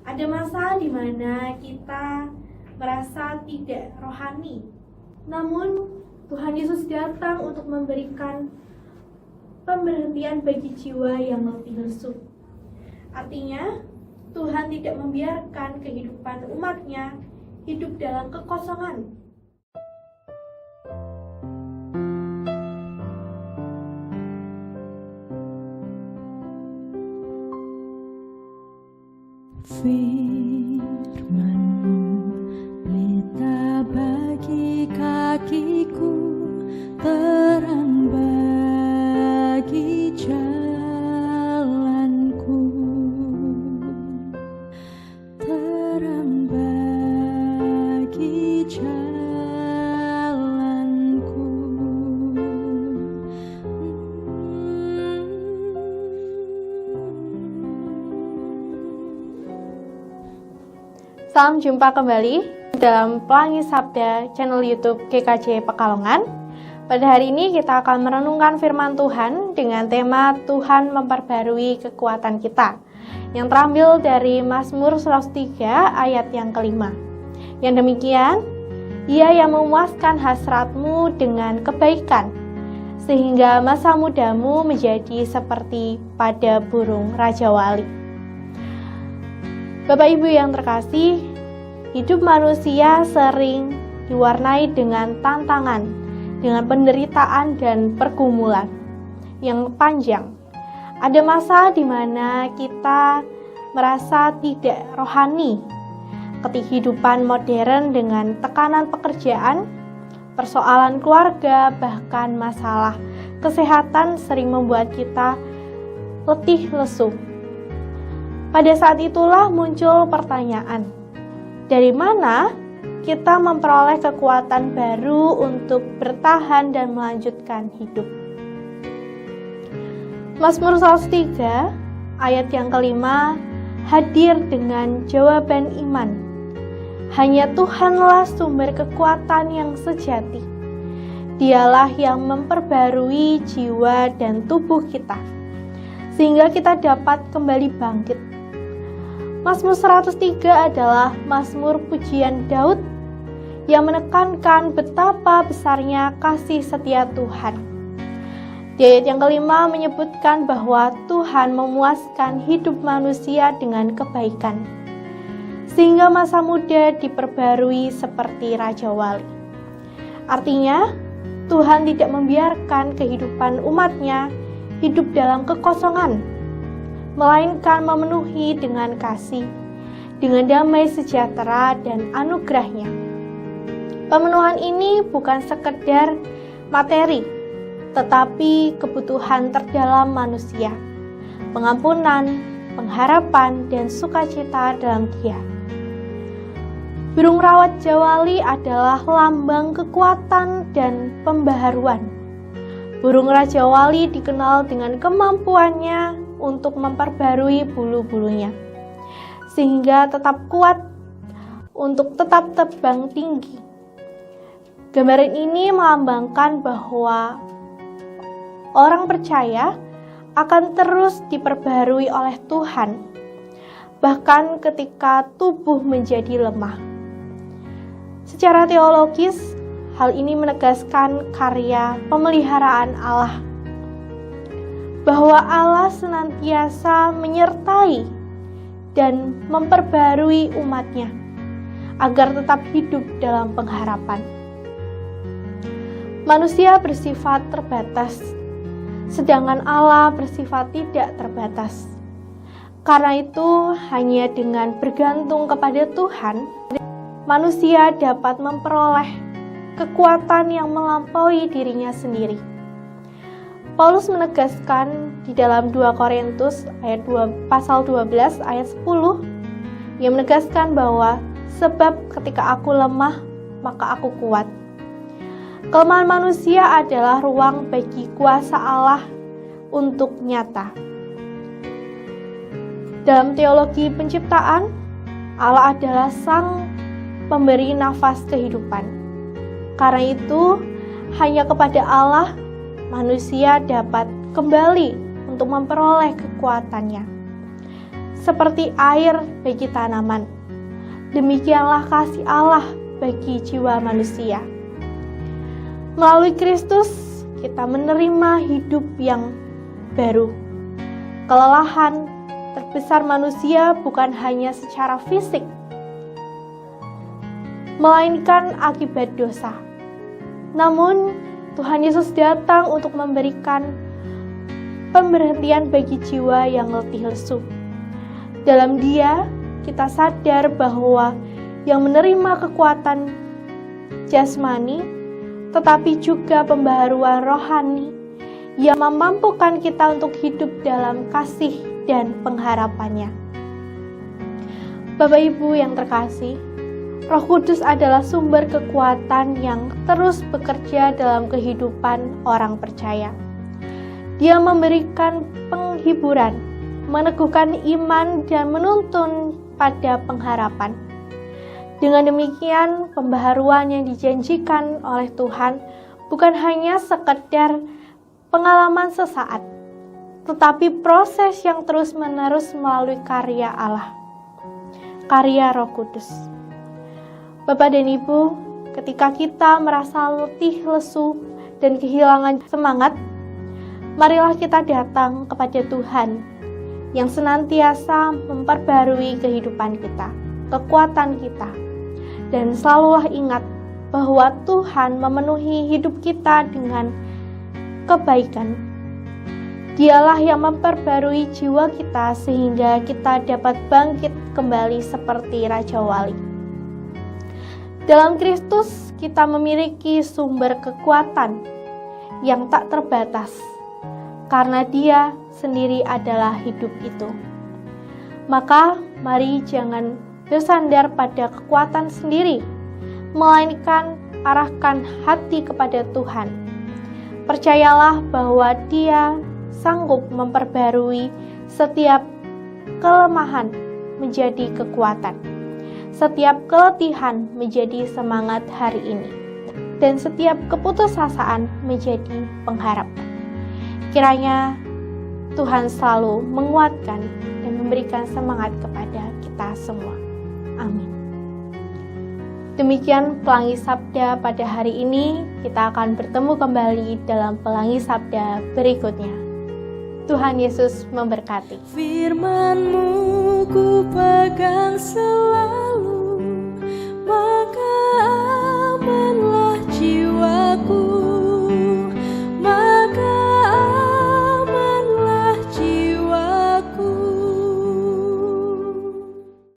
Ada masa di mana kita merasa tidak rohani. Namun Tuhan Yesus datang untuk memberikan pemberhentian bagi jiwa yang letih lesu. Artinya, Tuhan tidak membiarkan kehidupan umat-Nya hidup dalam kekosongan. Firman-Mu pelita bagi kakiku, terang bagi jalanku, terang bagi jalanku. Salam jumpa kembali dalam Pelangi Sabda channel YouTube GKJ Pekalongan. Pada hari ini kita akan merenungkan firman Tuhan dengan tema Tuhan memperbarui kekuatan kita, yang terambil dari Mazmur 103 ayat yang kelima. Yang demikian, Ia yang memuaskan hasratmu dengan kebaikan, sehingga masa mudamu menjadi seperti pada burung Raja Wali. Bapak Ibu yang terkasih, hidup manusia sering diwarnai dengan tantangan, dengan penderitaan dan pergumulan yang panjang. Ada masa di mana kita merasa tidak rohani. Kehidupan modern dengan tekanan pekerjaan, persoalan keluarga, bahkan masalah kesehatan sering membuat kita letih lesu. Pada saat itulah muncul pertanyaan, dari mana kita memperoleh kekuatan baru untuk bertahan dan melanjutkan hidup? Mazmur 103 ayat yang kelima hadir dengan jawaban iman. Hanya Tuhanlah sumber kekuatan yang sejati. Dialah yang memperbarui jiwa dan tubuh kita, sehingga kita dapat kembali bangkit. Mazmur 103 adalah mazmur pujian Daud yang menekankan betapa besarnya kasih setia Tuhan. Di ayat yang kelima menyebutkan bahwa Tuhan memuaskan hidup manusia dengan kebaikan, sehingga masa muda diperbarui seperti Raja Wali. Artinya, Tuhan tidak membiarkan kehidupan umat-Nya hidup dalam kekosongan, melainkan memenuhi dengan kasih, dengan damai sejahtera dan anugerah-Nya. Pemenuhan ini bukan sekedar materi, tetapi kebutuhan terdalam manusia, pengampunan, pengharapan, dan sukacita dalam Dia. Burung rawat Jawali adalah lambang kekuatan dan pembaharuan. Burung Raja Wali dikenal dengan kemampuannya untuk memperbarui bulu-bulunya, sehingga tetap kuat untuk tetap terbang tinggi. Gambaran ini melambangkan bahwa orang percaya akan terus diperbarui oleh Tuhan, bahkan ketika tubuh menjadi lemah. Secara teologis, hal ini menegaskan karya pemeliharaan Allah, bahwa Allah senantiasa menyertai dan memperbarui umat-Nya agar tetap hidup dalam pengharapan. Manusia bersifat terbatas, sedangkan Allah bersifat tidak terbatas. Karena itu, hanya dengan bergantung kepada Tuhan, manusia dapat memperoleh kekuatan yang melampaui dirinya sendiri. Paulus menegaskan di dalam 2 Korintus pasal 12 ayat 10 yang menegaskan bahwa sebab ketika aku lemah maka aku kuat. Kelemahan manusia adalah ruang bagi kuasa Allah untuk nyata. Dalam teologi penciptaan, Allah adalah sang pemberi nafas kehidupan. Karena itu, hanya kepada Allah manusia dapat kembali untuk memperoleh kekuatannya. seperti air bagi tanaman. Demikianlah kasih Allah bagi jiwa manusia. Melalui Kristus, kita menerima hidup yang baru. Kelelahan terbesar manusia bukan hanya secara fisik, melainkan akibat dosa. Namun, Tuhan Yesus datang untuk memberikan pemberhentian bagi jiwa yang letih lesu. Dalam Dia, kita sadar bahwa yang menerima kekuatan jasmani, tetapi juga pembaharuan rohani yang memampukan kita untuk hidup dalam kasih dan pengharapannya. Bapak Ibu yang terkasih, Roh Kudus adalah sumber kekuatan yang terus bekerja dalam kehidupan orang percaya. Dia memberikan penghiburan, meneguhkan iman, dan menuntun pada pengharapan. Dengan demikian, pembaharuan yang dijanjikan oleh Tuhan bukan hanya sekedar pengalaman sesaat, tetapi proses yang terus-menerus melalui karya Allah, karya Roh Kudus. Bapak dan Ibu, ketika kita merasa letih, lesu, dan kehilangan semangat, marilah kita datang kepada Tuhan yang senantiasa memperbarui kehidupan kita, kekuatan kita. Dan selalulah ingat bahwa Tuhan memenuhi hidup kita dengan kebaikan. Dialah yang memperbarui jiwa kita sehingga kita dapat bangkit kembali seperti Raja Wali. Dalam Kristus kita memiliki sumber kekuatan yang tak terbatas, karena Dia sendiri adalah hidup itu. Maka mari jangan bersandar pada kekuatan sendiri, melainkan arahkan hati kepada Tuhan. Percayalah bahwa Dia sanggup memperbarui setiap kelemahan menjadi kekuatan, setiap keletihan menjadi semangat hari ini, dan setiap keputusasaan menjadi pengharapan. Kiranya Tuhan selalu menguatkan dan memberikan semangat kepada kita semua. Amin. Demikian Pelangi Sabda pada hari ini. Kita akan bertemu kembali dalam Pelangi Sabda berikutnya. Tuhan Yesus memberkati. Firman-Mu ku pegang selalu.